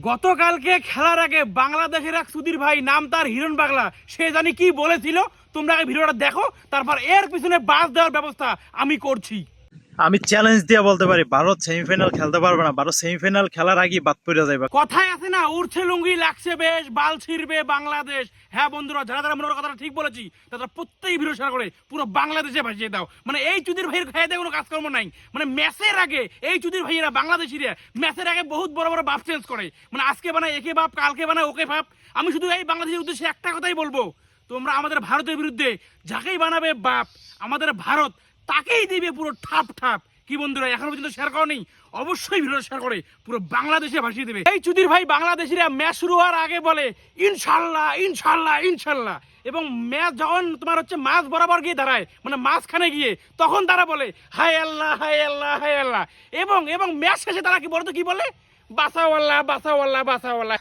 গতকালকে খেলার আগে বাংলাদেশের এক সুধীর ভাই, নাম তার হিরণ পাগলা, সে জানি কি বলেছিল। তোমরা আগে ভিডিওটা দেখো, তারপর এর পিছনে বাস দেওয়ার ব্যবস্থা আমি করছি। আমি চ্যালেঞ্জ দিয়ে বলতে পারি ভারত সেমিফাইনাল খেলতে পারবে না। ভারত সেমিফাইনাল খেলার আগে বাদ পড়ে যাবে। কথায় আছে না, উড়ছে লুঙ্গি লাগছে বেশ, বাল ছিড়বে বাংলাদেশ। হ্যাঁ বন্ধুরা, যারা যারা মনের কথাটা ঠিক বলেছি তারা প্রত্যেক ভিডিও শেয়ার করে পুরো বাংলাদেশে ভাসিয়ে দাও। মানে এই চুদির ভাইয়ের খেয়ে দেয় কোনো কাজকর্ম নাই। মানে ম্যাচের আগে এই চুদির ভাইয়েরা বাংলাদেশিরা ম্যাচের আগে বহুত বড় বড় বাপ চেঞ্জ করে। মানে আজকে বানায় একে বাপ, কালকে বানায় ওকে বাপ। আমি শুধু এই বাংলাদেশের উদ্দেশ্যে একটা কথাই বলবো, তোমরা আমাদের ভারতের বিরুদ্ধে যাকেই বানাবে বাপ, আমাদের ভারত তাকেই দিবে পুরো ঠাপ ঠাপ। কি বন্ধুরা, এখনো পর্যন্ত শেয়ার করো নি? অবশ্যই ভিডিও শেয়ার করে পুরো বাংলাদেশে ভাসিয়ে দেবে। এই চুদির ভাই বাংলাদেশিরা ম্যাচ শুরু হওয়ার আগে বলে ইনশাল্লাহ ইনশাল্লাহ ইনশাল্লাহ, এবং ম্যাচ যখন তোমার হচ্ছে মাঝ বরাবর গিয়ে দাঁড়ায়, মানে মাঝখানে গিয়ে, তখন তারা বলে হায় আল্লাহ হায় আল্লাহ হায় আল্লাহ। এবং এবং ম্যাচ শেষে তারা কি বলতো, কি বলে? বাঁচাও আল্লাহ বাঁচাও আল্লাহ বাঁচাও আল্লাহ।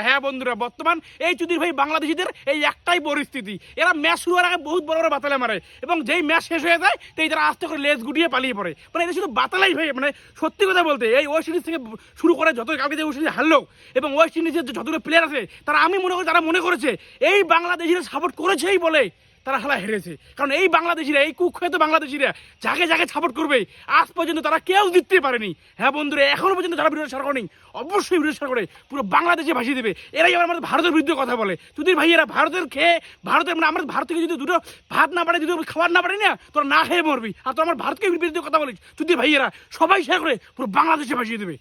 হ্যাঁ বন্ধুরা, বর্তমান এই চুদির ভাই বাংলাদেশিদের এই একটাই পরিস্থিতি, এরা ম্যাচ শুরু হওয়ার আগে বহুত বড় বড় বাতালে মারে, এবং যেই ম্যাচ শেষ হয়ে যায় তাই তারা আস্তে করে লেজ গুটিয়ে পালিয়ে পড়ে। মানে এটা শুধু বাতালাই হয়ে, মানে সত্যি কথা বলতে এই ওয়েস্ট ইন্ডিজ থেকে শুরু করে যত কালকে যে ওয়েস্ট ইন্ডিজ হারলো, এবং ওয়েস্ট ইন্ডিজের যতগুলো প্লেয়ার আছে তারা, আমি মনে করি তারা মনে করেছে এই বাংলাদেশিরা সাপোর্ট করেছেই বলে তারা খেলা হেরেছে। কারণ এই বাংলাদেশিরা, এই কুখ্যাত বাংলাদেশিরা যাকে যাকে সাপোর্ট করবে আজ পর্যন্ত তারা কেউ জিততে পারেনি। হ্যাঁ বন্ধুরা, এখনো পর্যন্ত যারা ভিডিও শেয়ার করেনি অবশ্যই ভিডিও শেয়ার করে পুরো বাংলাদেশে ভাসিয়ে দেবে। এরাই আবার আমাদের ভারতের বিরুদ্ধে কথা বলে। যদি ভাই এরা ভারতের খেয়ে, ভারতের মানে আমাদের ভারত থেকে যদি দুটো ভাত না পারে, যদি খাবার না পারি না, তোরা না খেয়ে মরবি। আর তো আমার ভারতকে বিরুদ্ধে কথা বলিস যদি ভাই এরা, সবাই শেয়ার করে পুরো বাংলাদেশে ভাসিয়ে দেবে।